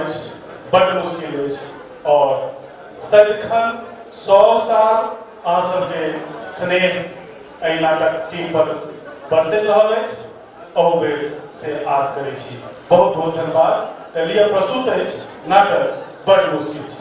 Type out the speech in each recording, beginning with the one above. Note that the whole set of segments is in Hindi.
रहल अछि बड़ मुश्किल अछि और सदिखन 100 साल अहाँ सबके स्नेह एहि नाटक टीम पर बरसैत रहल अछि अहू बेर से आस करै छी। बहुत बहुत धन्यवाद। तऽ लिए प्रस्तुत अछि नाटक बड़ मुश्किल छै।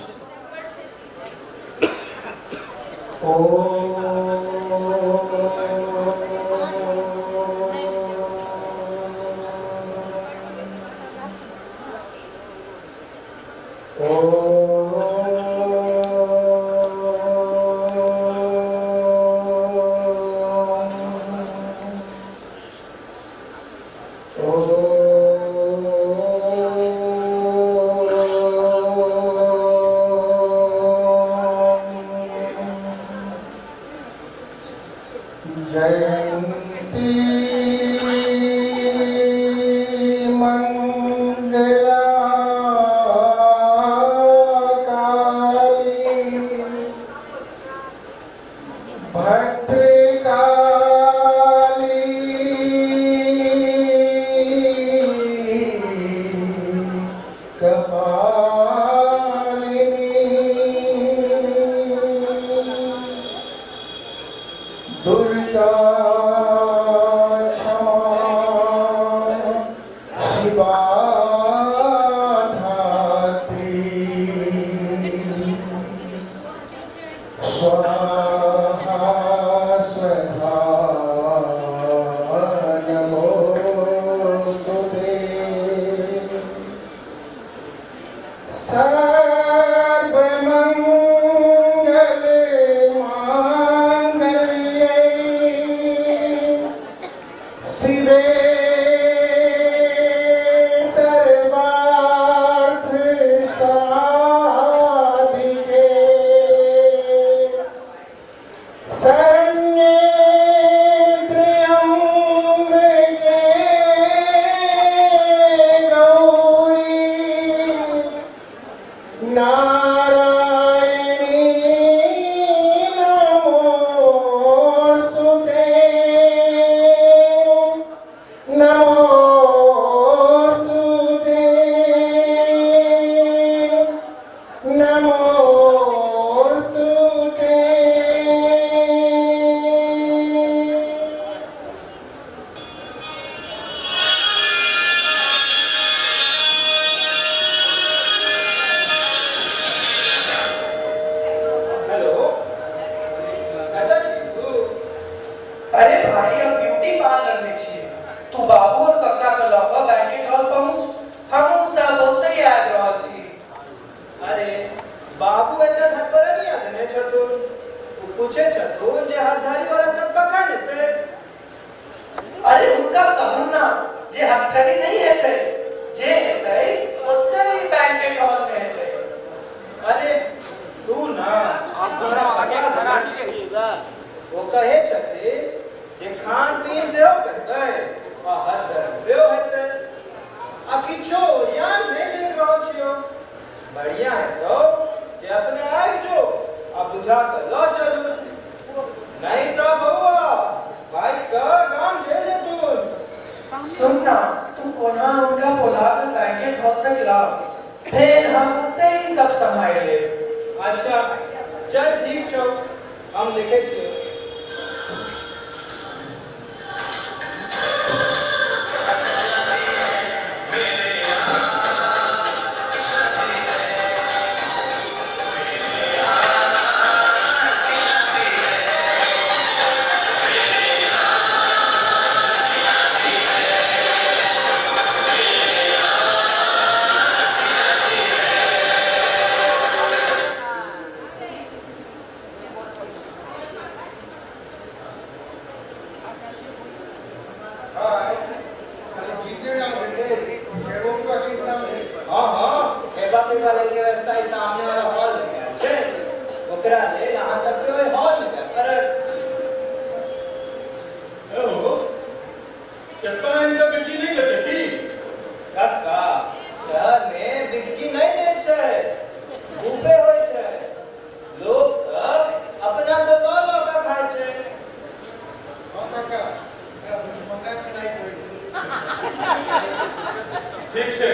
ठीक छै,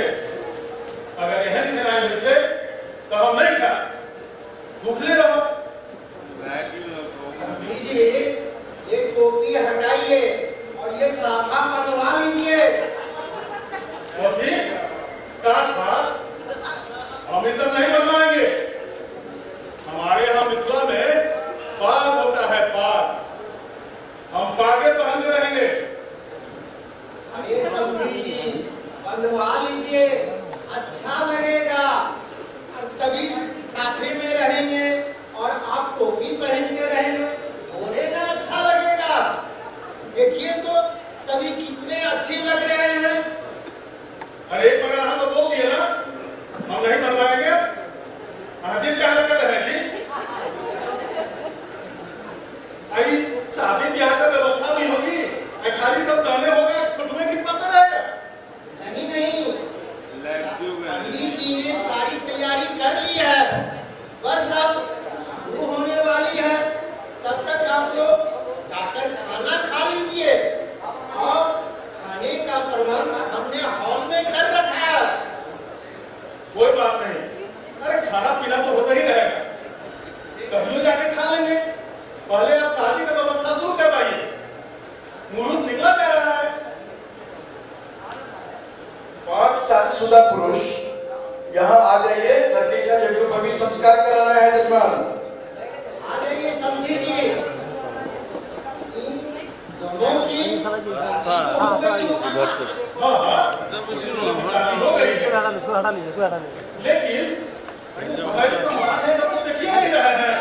अगर एहन हम ये सब नहीं बनवाएंगे। हमारे यहाँ मिथिला में पाग होता है, पाग। हम पागे पहन के रहेंगे। अरे समझी जी, बनवा लीजिए, अच्छा लगेगा। और सभी साफे में रहेंगे और आप टोपी पहन के रहेंगे, बोले ना अच्छा लगेगा। देखिए तो सभी कितने अच्छे लग रहे हैं। अरे एक बार हम तो बोल दिए ना, हम नहीं बनवाएंगे। हाजिर क्या कर रहे हैं जी? आई शादी ब्याह का व्यवस्था भी होगी, खाली सब गाने होगा, फोटोएं खिंचवाते रहेगा। नहीं नहीं, पंडित जी ने सारी तैयारी कर ली है, बस अब शुरू होने वाली है। तब तक आप लोग जाकर खाना खा लीजिए और खाने का प्रबंध हमने हॉल में कर रखा है। कोई बात नहीं, अरे खाना पीना तो होता ही रहेगा, कभी जाके खा लेंगे। पहले आप शादी का व्यवस्था शुरू करवाइए, मुहूर्त निकला जा रहा है। 5 शादीशुदा पुरुष यहाँ आ जाइए, लड़के का यज्ञोपवीत संस्कार कराना है जजमान। आ जाइए समझी जी, इन दोनों की लेकिन संभालने सब तो देखिए नहीं रहे हैं।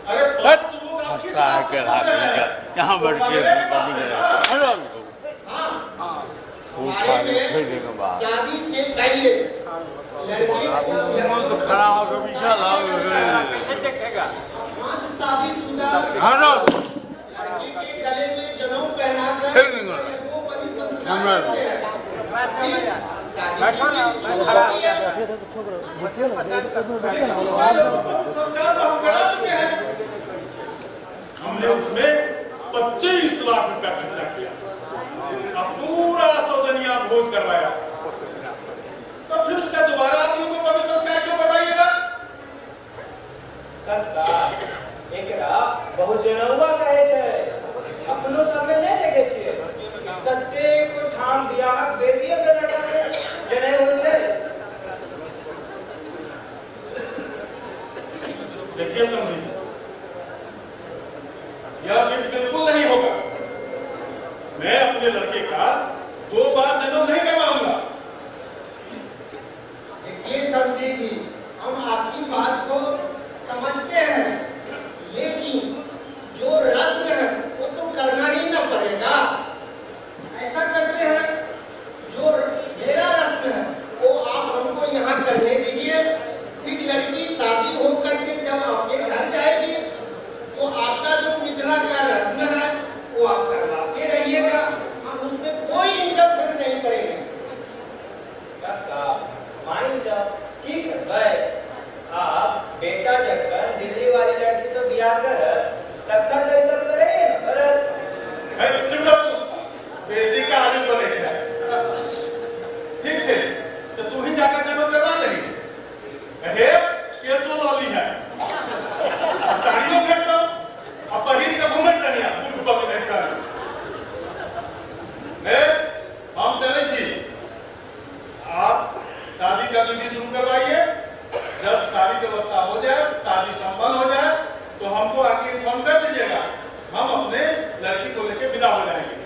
अरे यहाँ बैठिए शादी से पहले लड़के को खड़ा होकर पीछा पांच शादीशुदा लड़के के गले में जनेऊ पहनाकर यज्ञोपवीत संस्कार करते हैं। संस्कार तो हम करा चुके हैं। हमने उसमें 25 लाख रुपया खर्चा किया, अब पूरा सौजन्या भोज करवाया, तो फिर उसका दोबारा आप लोगों को पवित्र संस्कार क्यों करवाइएगा? बहुत जनौआ कहे छे, अपनो सब में नहीं देखे छिए। कतेक ठाम बियाह बेदिए के लड़का के जने हो छे। देखिए समझिए, यह बिल्कुल नहीं होगा। मैं अपने लड़के का 2 बार जन्म नहीं करवाऊंगा। देखिए समझी जी, हम आपकी बात को समझते हैं, लेकिन जो रस्म है वो तो करना ही ना पड़ेगा। ऐसा करते हैं, जो मेरा रस्म है वो आप हमको यहाँ करने दीजिए, फिर लड़की शादी हो करके जब आपके घर जाएगी तो आपका जो मिथिला का रस्म है वो आप करवाते रहिएगा, हम उसमें कोई इंटरफेयर नहीं करेंगे। माइंड की करबै आप बेटा जकर दिल्ली वाली लड़की से बियाह कर तखन कैसे करे पर चुप रहो, बेसी का आदमी बने छे। ठीक छे, तो तू ही जाकर जन्म करवा दही। हे केसो लॉली है, साड़ियों भेट दो, अब पहिर के घूमत रहिया बुढ़ बक देखकर। हम चले छी, आप शादी का विधि शुरू करवाइए। जब सारी व्यवस्था हो जाए, शादी संपन्न हो जाए, तो हमको आके इन्फॉर्म कर दीजिएगा, हम अपने लड़की को लेकर विदा हो जाएंगे।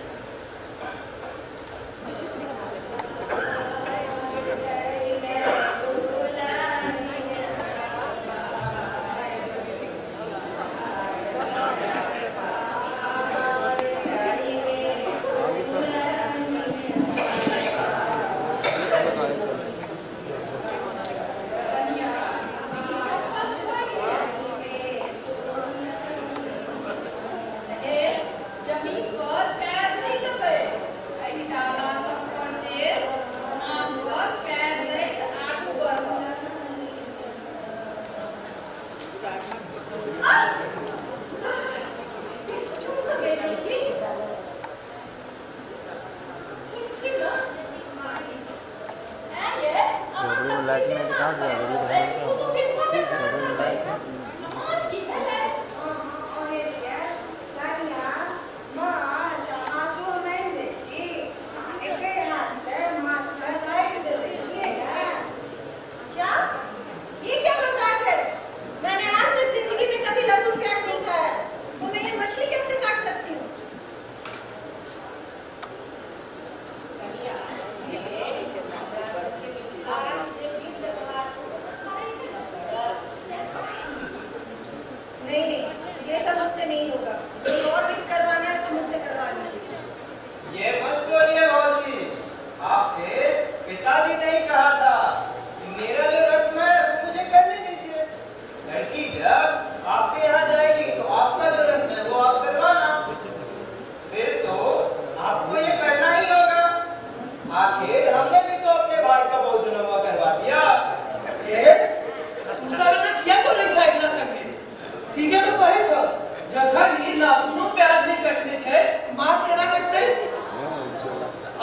पिताजी ने ही कहा था कि मेरा जो रस्म है वो मुझे करने दीजिए। लड़की जब आपके यहाँ जाएगी तो आपका जो रस्म है वो आप करवाना, फिर तो आपको ये करना ही होगा। आखिर हमने भी तो अपने भाई का भोजनवा करवा दिया। तू सब ने किया तो नहीं छाई ना संगे ठीक है तो कहे छ जगह नी लहसुनो प्याज नहीं कटने छे माछ केना कटते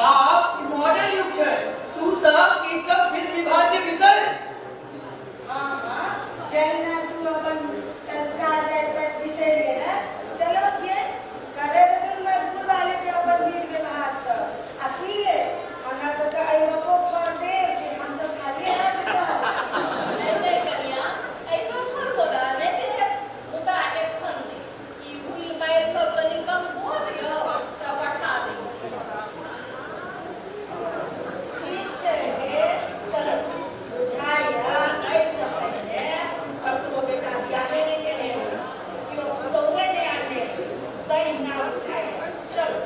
आप मॉडल युग छे तू सब ई सब विध विभाग के विषय हां जैना तू अपन संस्कार जाय पर विषय ले चलो ये करे तो तुम मजबूर वाले के अपन विध विभाग सब अकीले हमरा सब का आइबो को फर दे कि हम सब खाली है तो नहीं करिया आइबो फर बोला नहीं तेरे मुदा के खन ई हुई माय सब कनी कम हो दियो सब पठा दे छी ठीक छे गे चलो बुझाया ऐसा पहले और तू बेटा ब्याहे ने के है क्यों तो ने आने तई ना बुझाया चलो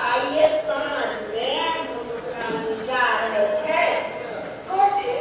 आइए साँझ में जा रहे छे कथी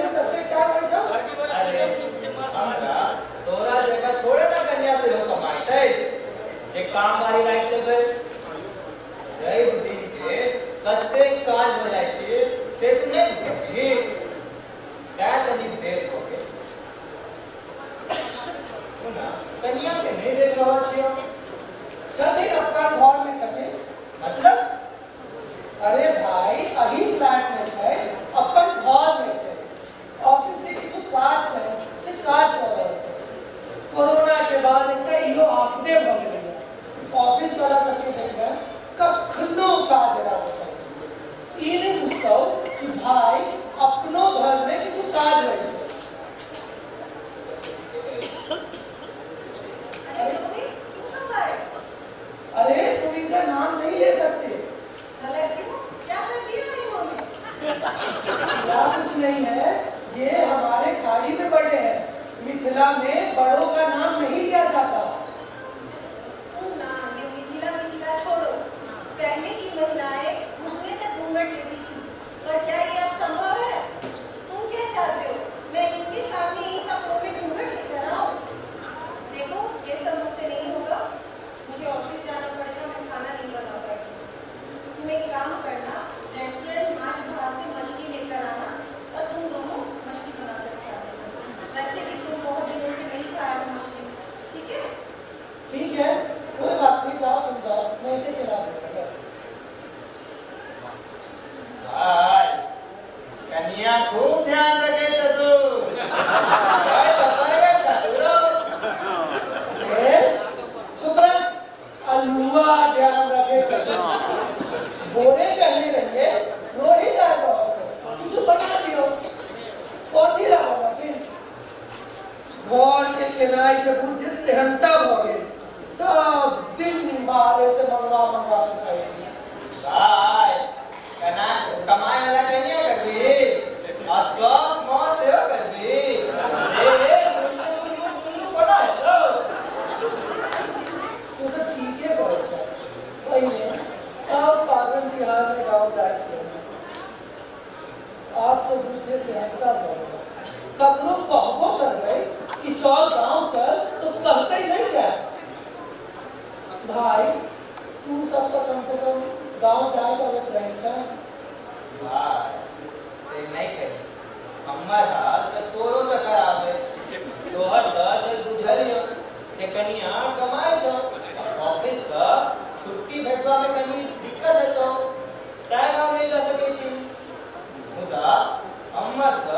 में कते क्या होइ छ अरे हमरा तोरा जगह थोड़े ना कन्या से हो कमाई छै जे काम वाली लाइट लेबै रवि दिन के कते काज हो जाइ छै से तू नहीं बुझी क्या तनी देर हो गए ना कन्या के नहीं देख रहल छियै छथिन अपन घर में छथिन मतलब अरे भाई अही फ्लैट में छै अपन घर में छै ऑफिस के किछु काज छै से काज कर रहल छै कोरोना के बाद एकटा इहो आफते भ गेलै ऑफिस वाला सबके देखबै कखनो काज रहल छै ई नहीं बुझतौ कि भाई अपनो घर में किछु काज होइ छै अरे रोबी क्यों कब आए? अरे तुम इनका नाम नहीं ले सकते भला क्यों? क्या कर दिया इन्होंने? या कुछ नहीं है ये हमारे खाड़ी में बड़े हैं मिथिला में बड़ों का नाम नहीं लिया जाता तुम ना ये मिथिला छोड़ो। पहले की महिलाएं घूमने तक घूंघट लेती थी, पर क्या ये अब संभव है? तुम क्या चाहते हो मैं इनके सामने इन कपड़ों में घूंघट लेकर आऊं? देखो ये सब मुझसे नहीं होगा, मुझे ऑफिस जाना पड़ेगा, मैं खाना नहीं बना पाई। तुम एक काम करना, रेस्टोरेंट माछ भात से मछली लेकर आना और तुम दोनों मछली बना कर खा लेना। वैसे भी तुम बहुत दिनों से नहीं खाया हो मछली, ठीक है? ठीक है कोई बात नहीं जाओ तुम जाओ मैं इसे खिला दूंगा भाई कन्या खूब ध्यान रखे छ तू भाई तपाईगा छतुरो ए चुप रह अलुआ ध्यान रखे बोरे कहने रहिए रोहित आ जाओ कुछ बना दियो और धीरा होगा कि घर के केनाई के पूछे सेहनता हो गए सब दिन बाहर से मंगवा के खाई छी भाई कना कमाई वाला कन्या करबी आ सब मौज से करबी ए सुन कोना है तो ठीक है बोल छ पहले सब पागल बिहार में गांव जाए छे आप तो दूसरे से हटता होगा कखनो कहबो करबै कि चल गांव चल तो कहते ही नहीं जाए भाई तू सब तो कम से कम गांव जाए तो वो रहे छ भाई से नहीं कही हमर हाल तो तोरो से खराब है तोहर त चल बुझलियो के कनिया कमाई छ ऑफिस से छुट्टी भेटवा में कनी दिक्कत है तो चाहे गांव नहीं जा सके छी मुदा हमर त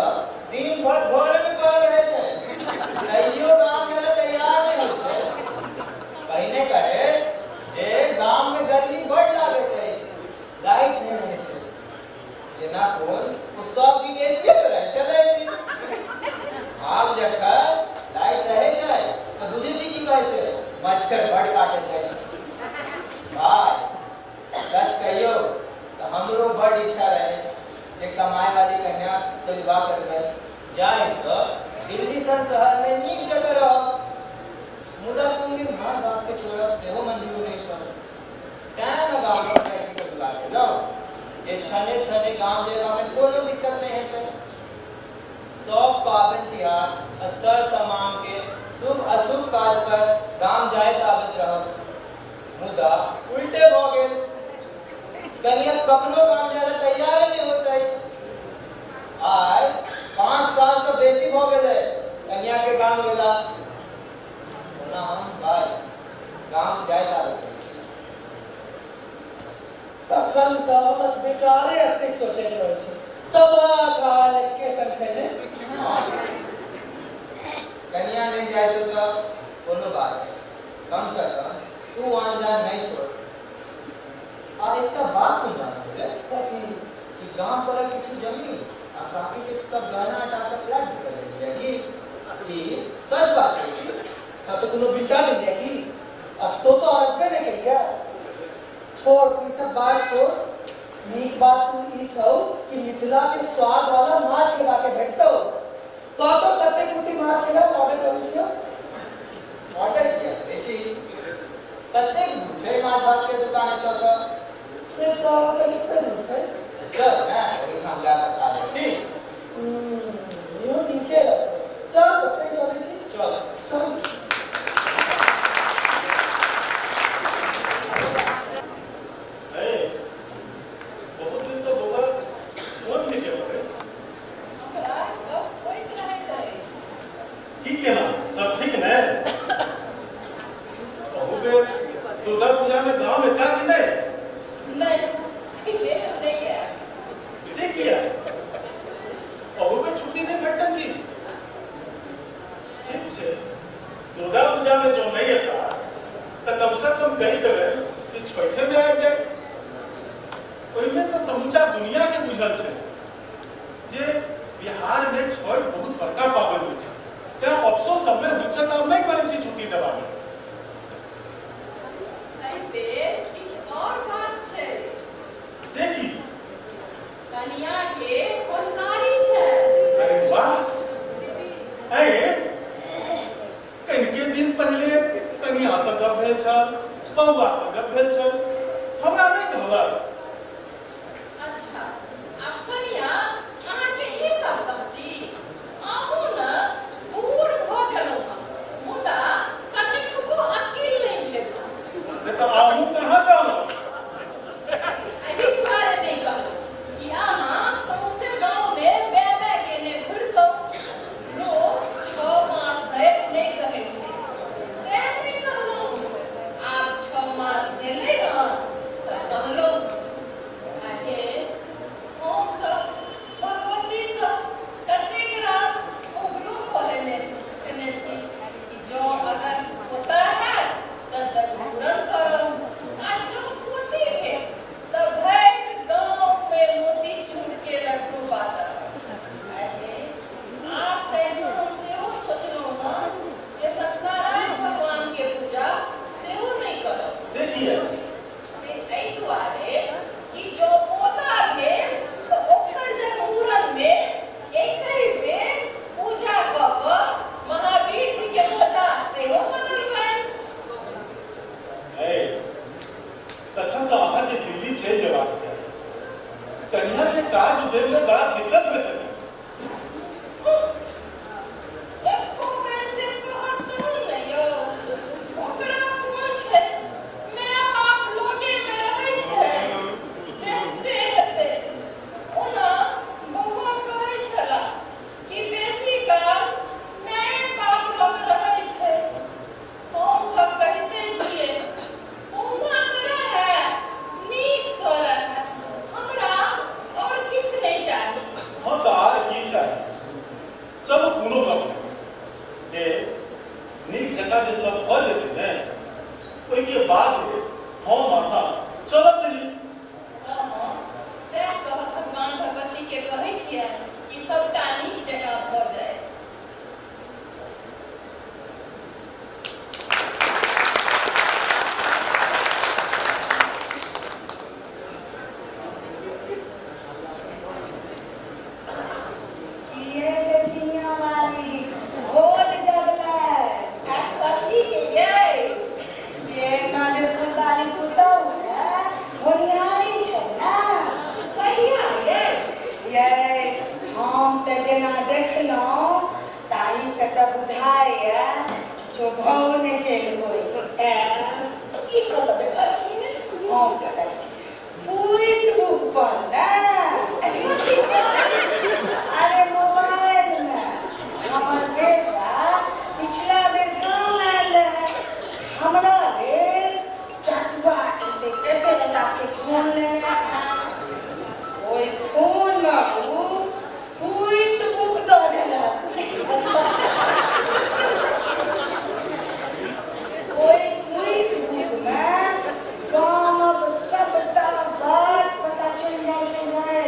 दिन भर घर में पड़ रहे छै कहियो काम करे तैयार नहीं हो छै पहिने करे जे गांव में गर्मी बड़ लागत है लाइट नहीं रहे छै जेना कोन ओ सब दिन एसी पे रहे चले दिन आब जखन लाइट रहे छै त बुझे छी की कहै छै मच्छर बड़ काटत जाइ छै भाई सच कहियो त हमरो बड़ इच्छा रहे जे कमाई वाली कन्या से विवाह करबै जाय से दिल्ली सन शहर में नीक जगह रह मुदा संगे मां बाप के छोड़ब सेहो मंजूर नहीं छ तैं न गांव में कहीं से बुला के लो जे छने छने गांव जगह में कोनो दिक्कत नहीं हेतै सब पावन त्योहार असर समाम के शुभ अशुभ काज पर गांव जाइत आबैत रहब मुदा उल्टे भ गेल कनिया कखनो गांव जाय तैयार नहीं होत अछि आइ 5 साल से बेसी भ गेलै कन्या के गांव गेला ओना हम भाई गांव जाइत आबैत तखन तो मत बेकारे अतेक सोचे रहै छै सब काल के संग छै ने कन्या नहीं जाय छै त कोनो बात नहीं कम से कम तू अनजान नहीं छोड़ और एक बात सुन रहा है कि गांव पर किछु जमीन आ काफी के सब गहना हटा कर फ्लैट कर लेगी कि सच बात है तो कोनो बिल्टा नहीं है कि अब तो अजबे नहीं करिया छोड़ तू सब बात छोड़ नीक बात तू ई छौ कि मिथिला के स्वाद वाला माछ के बाके भेटतो तो कते कुटी माछ के ऑर्डर करै छियो ऑर्डर किया बेची कते छै माछ भात के दुकान त सब से तो कनिक छै चल ना हम ला बता दे छी ठीक है ना, सब ठीक है ना? दुर्गा पूजा में गांव में था कि नहीं? नहीं है। इसे किया और फिर छुट्टी नहीं भेटन की ठीक है। दुर्गा पूजा में जो नहीं था तो कम से कम कही देवे कि छठे में आ जाए। ओइमे तो समूचा दुनिया के बुझल छे जे बिहार में छठ बहुत बड़का पावन होय छै। त्या अफसोस सब में हुच्चा काम नहीं करे छी छुट्टी देवा में। किछ और बात छै से की? कनिया के कोनारी छै। अरे वाह, ऐ कनिके दिन पहले कनिया से गप भेल छल, बउआ से गप भेल छल, हमरा नहीं कहलक। अच्छा, अब कनिया अहाँ के ई सब कहती आहू न बूढ़ भ गेलौ मुदा कनिकबो अकिल नहीं भेल। नहीं तो आहू कहाँ जाओ? अही दुआरे नहीं कहलौ कि अहाँ सौंसे गाँव में बे के ने घुरतौ। लोग 6 मास धरि नहीं कहै छै, तें नहीं कहलौ। आब 6 मास भेलै न तऽ कहलौ। आहे हम तऽ भगवती सँ कतेक रास उबरो कहने छी कि जँ अगर पोता हैत तऽ जगमुरन करब, आ जँ पोती भेल तऽ भरि गाँव में मोतीचूर के लड्डू बाँटब। आहे आब तऽ हम सेहो सोचलहुँ हँ जे सत्यनारायण भगवान के पूजा सेहो नहीं करब। से किया? से एहि दुआरे कि जँ पोता भेल तऽ ओकर जगमुरन में एकहि बेर पूजा कऽ कऽ महावीर जी के ध्वजा सेहो बदलबनि। ऐ तखन तो अहाँ के दिल्ली चलि जेबाक चाही। कनिया के काज उद्योग में बड़ा दिक्कत होइत है। एको बेर से कहत तो नहीं यौ। ओकरा कोन छै, माय बाप लोगे में रहै छै, देखते हेतै। ओना बौआ कहै छला कि बेसी काल माय बाप लग रहै छै। हम तऽ कहिते छियै ओना रहै, नीक सँ रहै, हमरा और किछ नहीं चाही। हाँ तो आर की चाहिए? चलो कोनो गप नहीं। ए नीक जगह जे सब भ जेतै ने, ओइ के बाद हम अहाँ चलब दिल्ली। सएह कहत भगवान भगवती के कहै छियै कि सबटा नीक जगह भऽ जाय। ये बेटियां वाली भोज जगलै। कथी के ये? ये ना जे फुलदारी पुतौ है, होरियारी छै ना। कहिया ये? ये हम तऽ जेना देखलहुँ ताहि से तऽ बुझाइए जो भौ ने गेल होय। की कहब देखलखिन? हम कहलखिन फेसबुक पर ना। अरे मोबाइल में हमर बेटा पिछला बेर गाँव आयल है, हमरा लेल चटुआ एते बड़ा के फोन लेने आयल। ओइ फोन में उ फेसबुक दऽ देलक। ओइ फेसबुक में गामक सबटा बात पता चलि जाइ छै।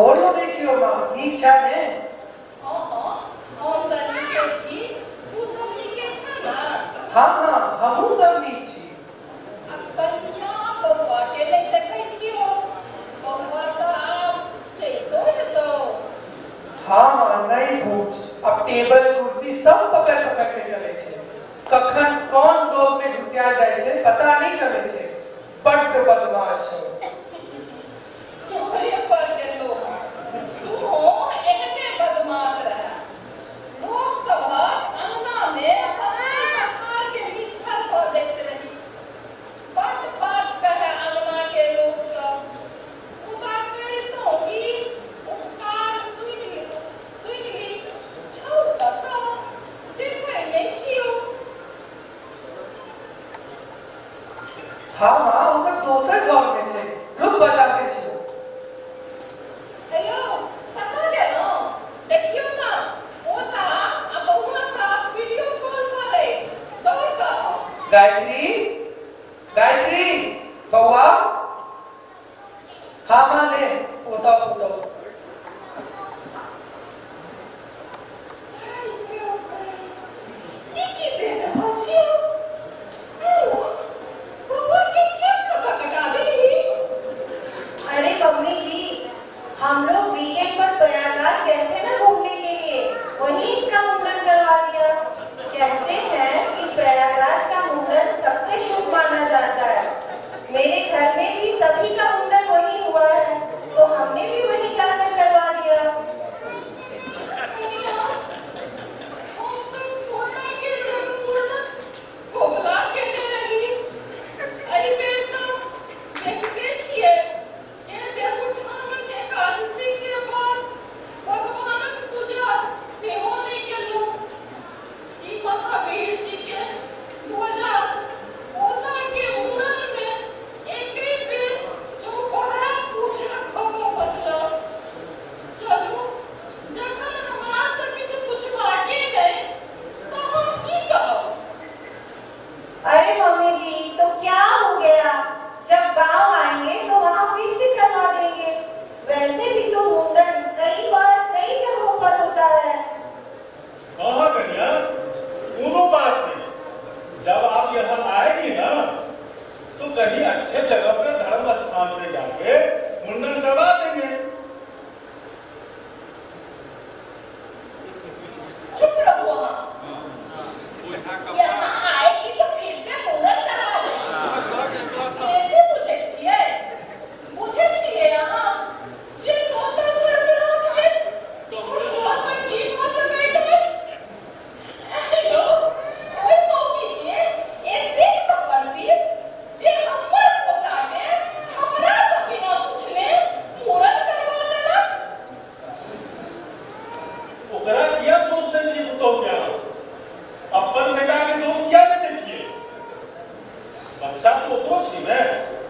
गोर लगे छियो माँ, नीक छै ने? हम तऽ नीके छी, तू सब नीके छै ना? हाँ, हमहूँ सब नीक छी। आ कन्या बौआ के नहीं देखै छियो, बौआ तऽ आब चैतो हेतौ। हाँ माँ, नहीं पूछ, अब टेबल कुर्सी सब पकड़ के चले छे। कखन कौन लोग में घुसिया जाए छे पता नहीं चले छे। बड्ड बदमाश छे। तोहरे पर गेलो, तू हो एहने बदमाश रहा। लोग सभक अंगना में असली पठार के मिच्छर को देखते रही। बड़ बात कहे अंगना के लोग सब। उता कहितो कि उपकार सुन ली, छौ कतौ देखै नहीं छियो। हाँ माँ, वो सब दोसर घर में छे, रुक बजाते छियो। अयो, कतऽ गेलौ? देखियो ना, ओता आ बौआ सब वीडियो कॉल करै छै। दौड़ कऽ आउ। गायत्री, बौआ। हाँ माँ ले, ओता पुतो। ई की देख रहल छियो? हेलो, बौआ के केस कटा देली। अरे मम्मी जी, हम लोग वीकेंड पर प्रयागराज गए थे ना घूमने के लिए, वहीं इसका मुंडन करवा दिया। कहते हैं कि प्रयागराज का मुंडन सबसे शुभ माना जाता है। मेरे घर में भी सभी का मुंडन वहीं हुआ है, तो हमने भी वहीं जाकर करवा दिया। कनिया, हम तो पोता के जन्मदिन कोबला के ले रही। अरे बेटा, देखते छिए जे देवउठान के एकादशी के बाद भगवानक पूजा सेहो नहीं केलु। ई महावीर जी के ध्वजा पोता के मूरन में एके बेर चौपहरा पूजा खबो बदलल। चलू, जखन हमरा से किछु पूछबाके नहीं, तो हम की कहब? अरे मम्मी जी, तो क्या हो गया? जब गांव आएंगे तो वहाँ फिर से करवा देंगे। वैसे भी तो मुंडन कई बार कई जगहों पर होता है। हाँ कन्या, कोनो बात नहीं। जब आप यहाँ आएगी ना, तो कहीं अच्छे जगह पे धर्म स्थान पे जाके मुंडन करवा देंगे। चुप रहो वहाँ। यहाँ आएगी तो फिर से मुंडन करवा ले। कैसे पूछे छिए यहाँ जे नोता धर्मराज है, छोटवा सा की भाषा में कहै छै। हेलो, ओइ मौगी के एतेक संपत्ति जे हमर पोता के हमरा से बिना पूछले मुंडन करवा देलक। ओकरा किया दोष दै छी पुतहु के? अपन बेटा के दोष किया नहि दै छियै? बच्चा तो ओकरो छी ने,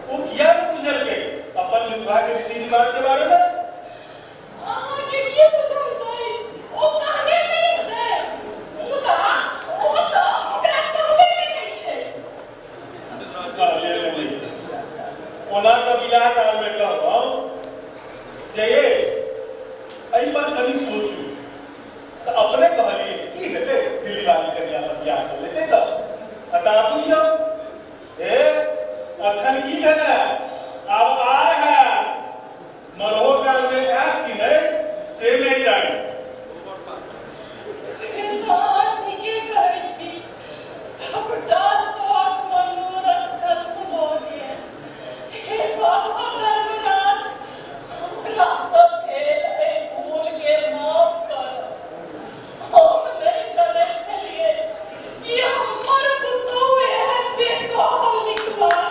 वो किया नहीं बुझलकै अपन विवाह के रीति रिवाज के बारे में? अहाँके की बुझल अछि? ओ कहने नहीं है। मुदा ओ तऽ ओकरा कहले नहीं छै। कहले नहीं छै। ओना तऽ बियाह काल में कहलहुँ जे ये एहि पर कनि सोचू। तऽ अपने कहलियै की हेतै, दिल्ली वाली कन्या से बियाह कर लेतै तऽ। अतः बुझियौ, अखन की भेलै? आब आय है मरहो काल में आयत कि नहीं से नहीं जानी। से तऽ अहाँ ठीके कहै छी। सबटा शौक मनोरथ खत्म भऽ गेल। हे बाबा धर्मराज, हमरा सब भेल एहि भूल के माफ करब। हम नहीं जनै छलियै कि हमर पुतहु एहन बेकौल निकलत।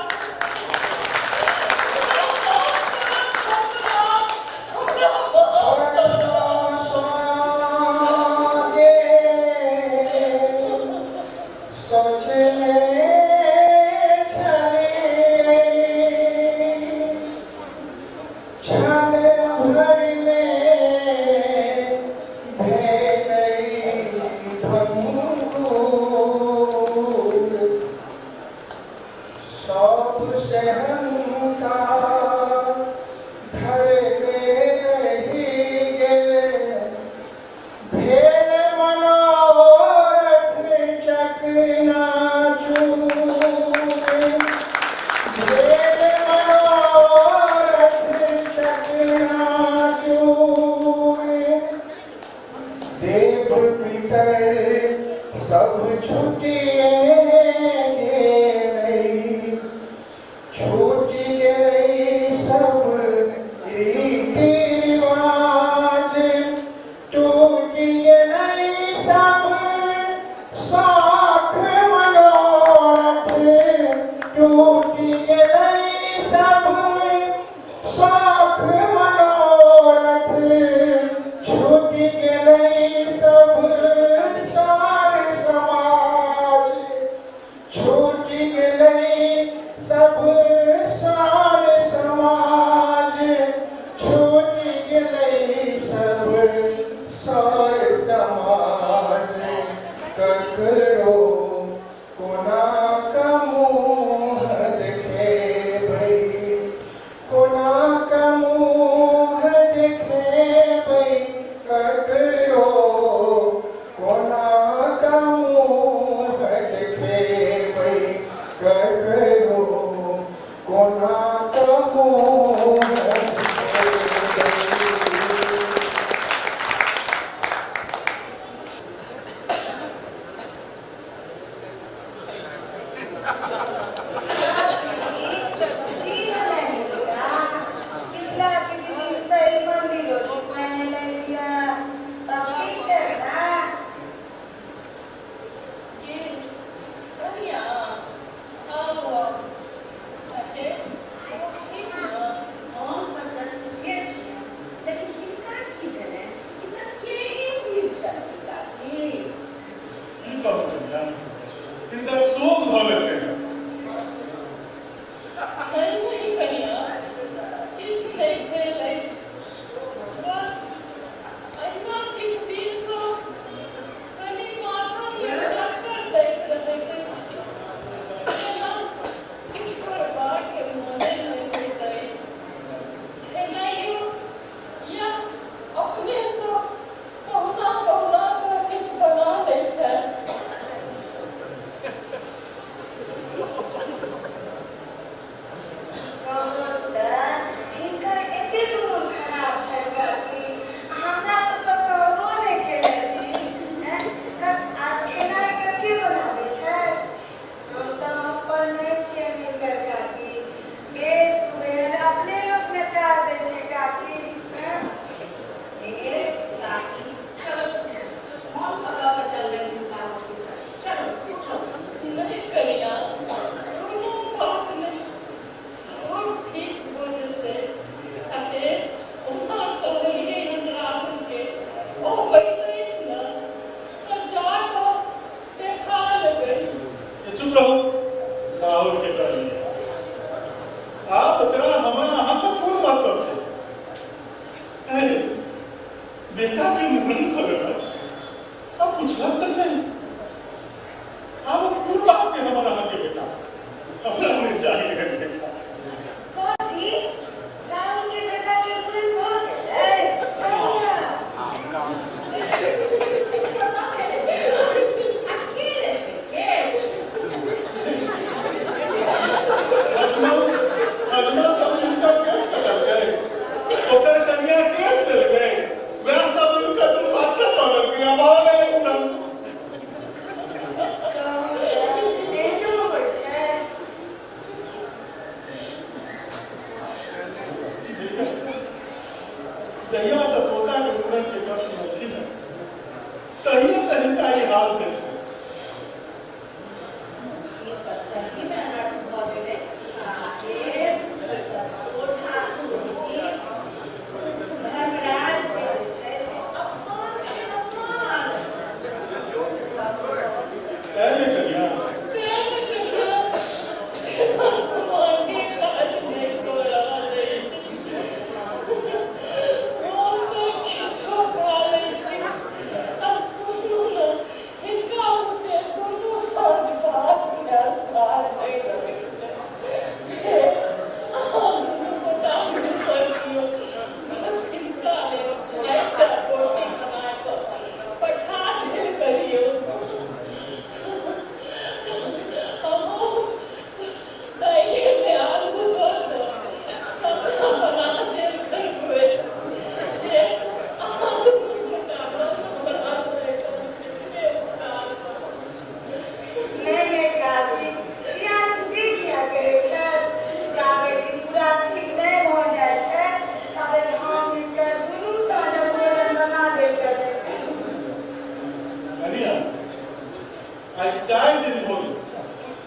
चाय दिन बोल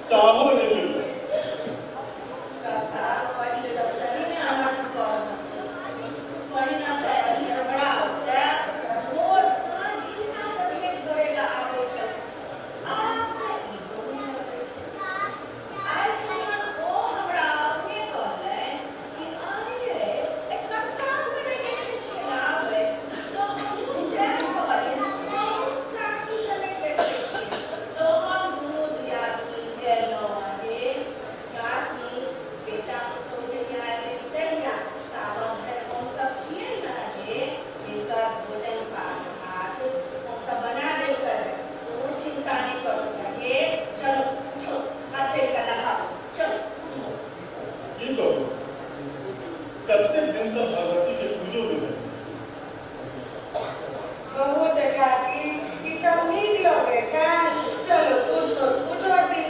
साहो ने मिल काका वाली तो सही में आना तो वही ना है बड़ा होता और सांझ इनका सबमिट करेगा आगे चल आपका ईगो में लगे छे आई थिंक वो हमरा अपने कहले कि आइए एक काम करे के छे ना आवे तो हम से कहले हम काकी लगे बैठे छे तो हम दोनों दिया की गेलो आगे काकी बेटा तो जे आए तैया तावन है हम सब छिए ना रे इनका भोजन पान हाथ हम सब बना दे कर तो चिंता नहीं करो चाहिए चलो उठो अच्छे का नहा चलो की करो कते दिन से भगवती के पूजो में बहुत काकी ई सब नीक लगे छे चलो उठो उठो दी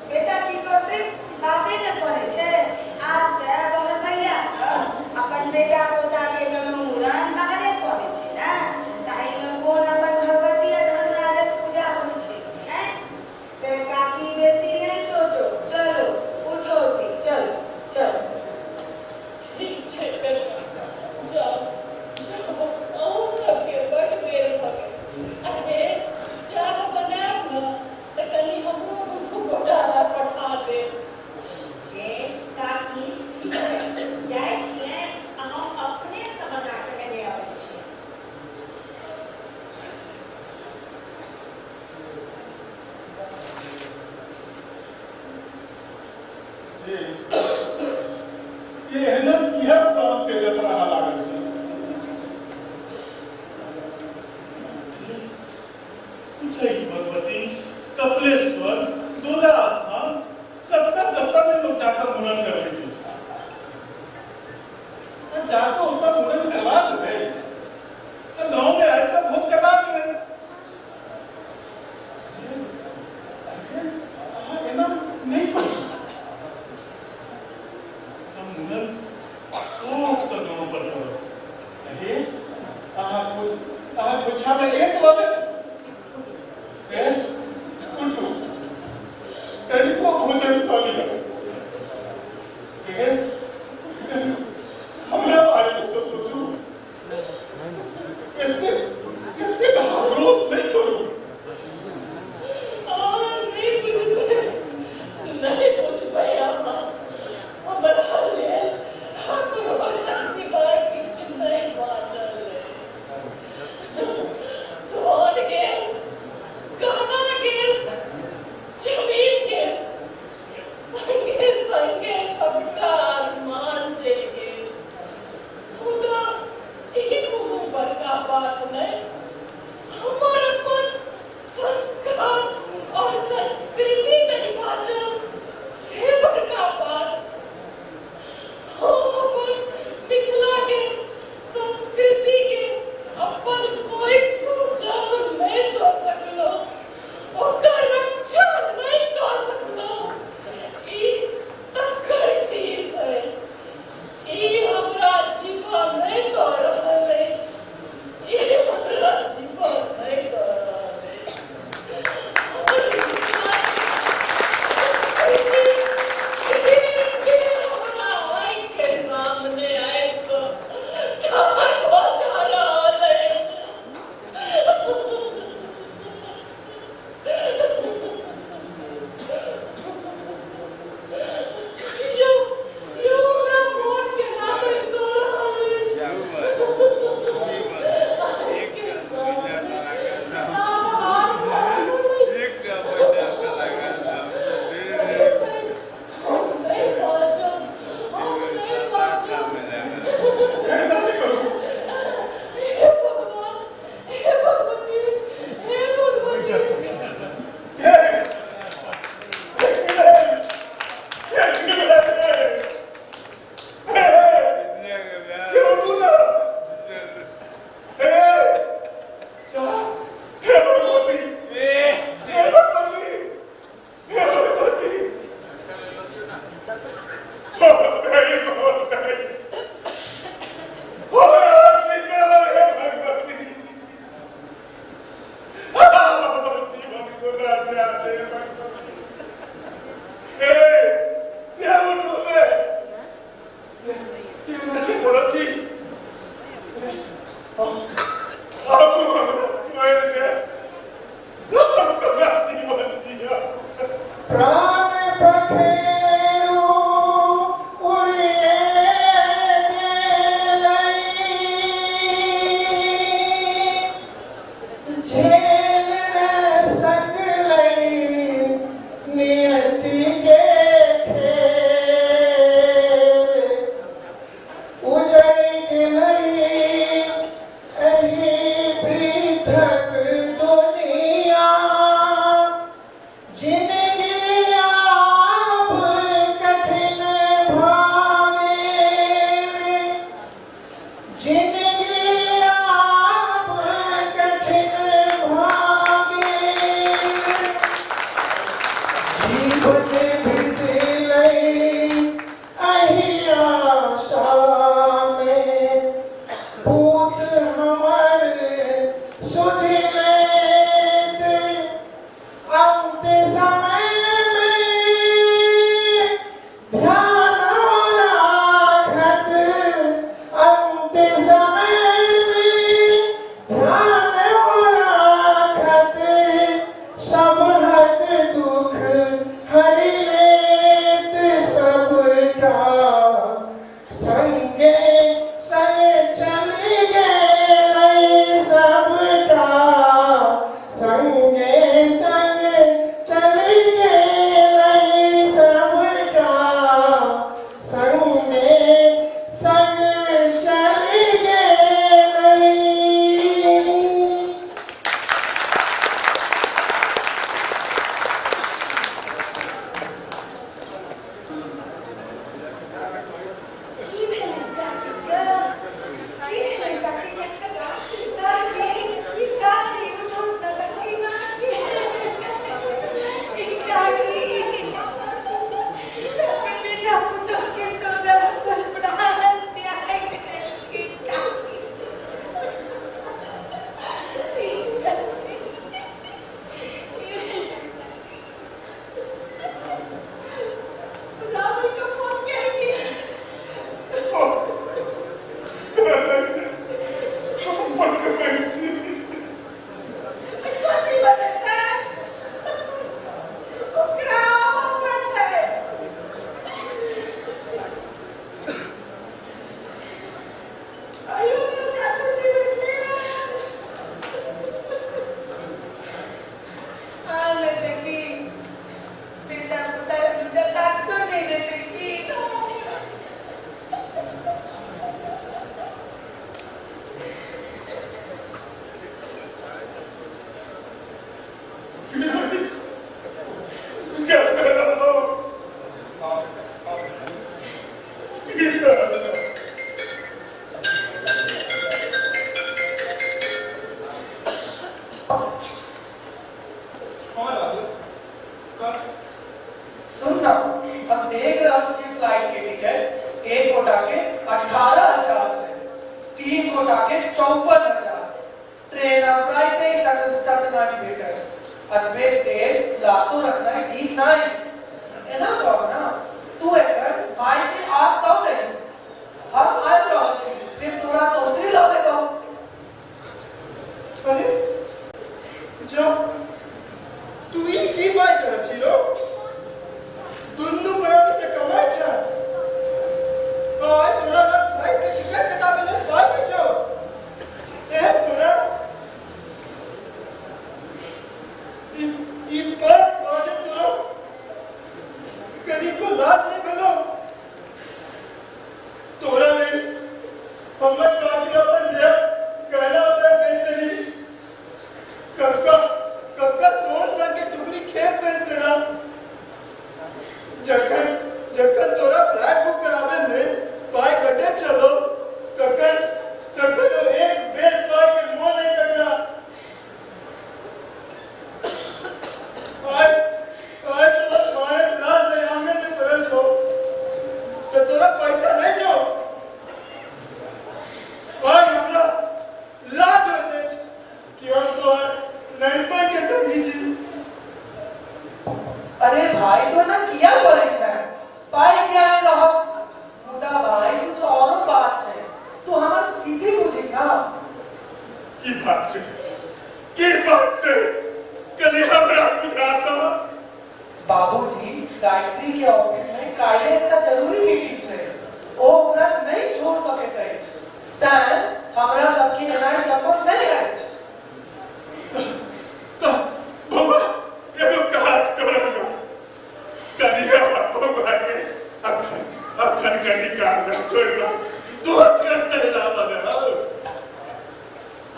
बेटा की करते बापे ने करे छे आप के बहन भैया सब अपन बेटा पोता के जन्म मुड़न नारे करे छे ना ताई में कोन अपन भगवती धनराज के पूजा होय छे हैं ते काकी बेसी नहीं सोचो चलो उठो दी चलो चलो ठीक छे जाओ जाओ सबके बड़ बेर भगे अरे चाह बनाब न त कनी हमरो गोटाला पठा दे ये काकी ठीक है जाय छिए हम अपने से बना के ले आबै छी ये है ना यह काम के जतरा लागल छै जय भगवती कपिलेश्वर दुर्गा स्थान कत्ता में लोग जाकर मुड़न कर लेते हैं जाकर उतना मुड़न करवा दे तो गांव में आए तब भोज करवा दे नहीं मुड़न शौक से गांव पर करो अरे पूछा में ये सब उठो तनिको भोजन कर लिया हमरा बारे में तो सोचो इतने घाबरोस नहीं करो नहीं कुछ भैया हम बड़ा ले हम रोज सासी बार की चिंता ही बात चल रही तो 54,000 ट्रेन अपराइते ही सकता समानी बेटर और बेटे लासो रखना है ठीक नहीं है ना कहो ना तू एक भाई से आप तो नहीं हम आए रहो फिर थोड़ा सौतरी लो देखो अरे जो तू ही की बात रह छिलो दुन्नु बराबर से कमाई छ आय तोरा ना फ्लाइट के टिकट कटावे ले बाय के छो ए तोरा ई बात आज तो कभी को लाज नहीं भेलो तोरा ने हमर काकी अपन दे कहना होता है बेचनी कक्का सोन सन के टुकड़ी खेत बेच देना जखन तोरा फ्लाइट बुक करावे में पाई कटे चलो तखन एक बेल पाई के मोह नहीं करना आय तो सारे क्लास में आंगन में प्रवेश हो तो तोरा पैसा नहीं छो आय हमरा लाज होते कि हम तो नैनपन के संगी छी अरे भाई तो ना किया करे छे पाई क्या नहीं रहो मुदा भाई कुछ और बात है तो हमर स्थिति बुझी ना की बात छै कनी हमरा बुझाता बाबूजी गायत्री के ऑफिस में काले एक जरूरी मीटिंग छे ओ व्रत नहीं छोड़ सके छै तैं हमरा सबके एनाई सपोर्ट नहीं है तो बाबा एगो काज करब कनिया बाबा के अखन कनी कार न छोड़ दो दोस्त के चला बने हो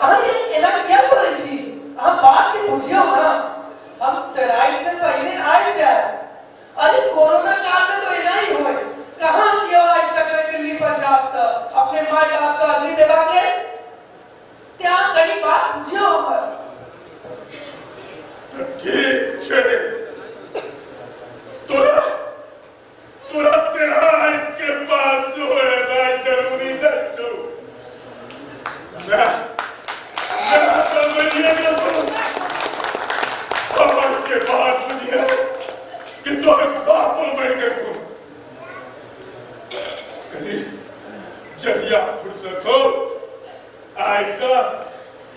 अरे एना क्या करे छी हम बात के बुझियो ना हम तराई से पहले आ जाए अरे कोरोना काल में तो एना ही होय कहां किया आई सकले दिल्ली पंजाब से अपने माय बाप का अग्नि देवा के त्या कड़ी बात बुझियो हमर तो ठीक छे तोरा तेरा के पास होए ना जरूरी न छो ना समझिए ना और के बाद बुझिए कि तोर बापो मर गए को कनी जहिया फुर्सत हो आय का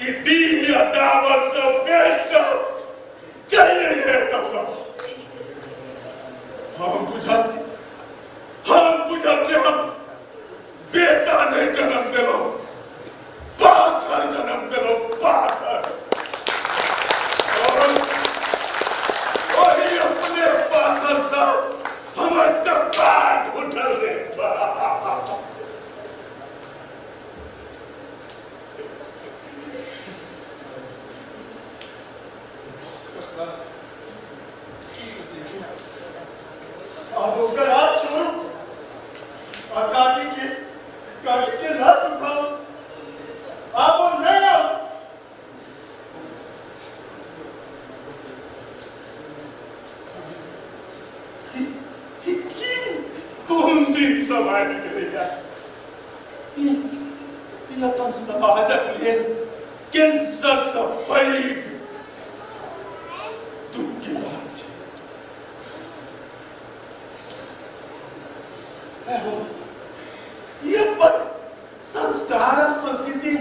इडी अदावर सब बेच कर चाहिए ये दशा हम बुझब जे हम बेटा नहीं जन्म दिलो पाथर जन्म दिलो पाथर और वही अपने पाथर सा हमर कपार फुटल रे अब होकर आप छोड़ो और काकी के हाथ उठाओ आप और नहीं आओ कौन दिन समय निकलेगा ये अपन समाजक लिए कैंसर से पैग दुख की बात है ये पर संस्कार और संस्कृति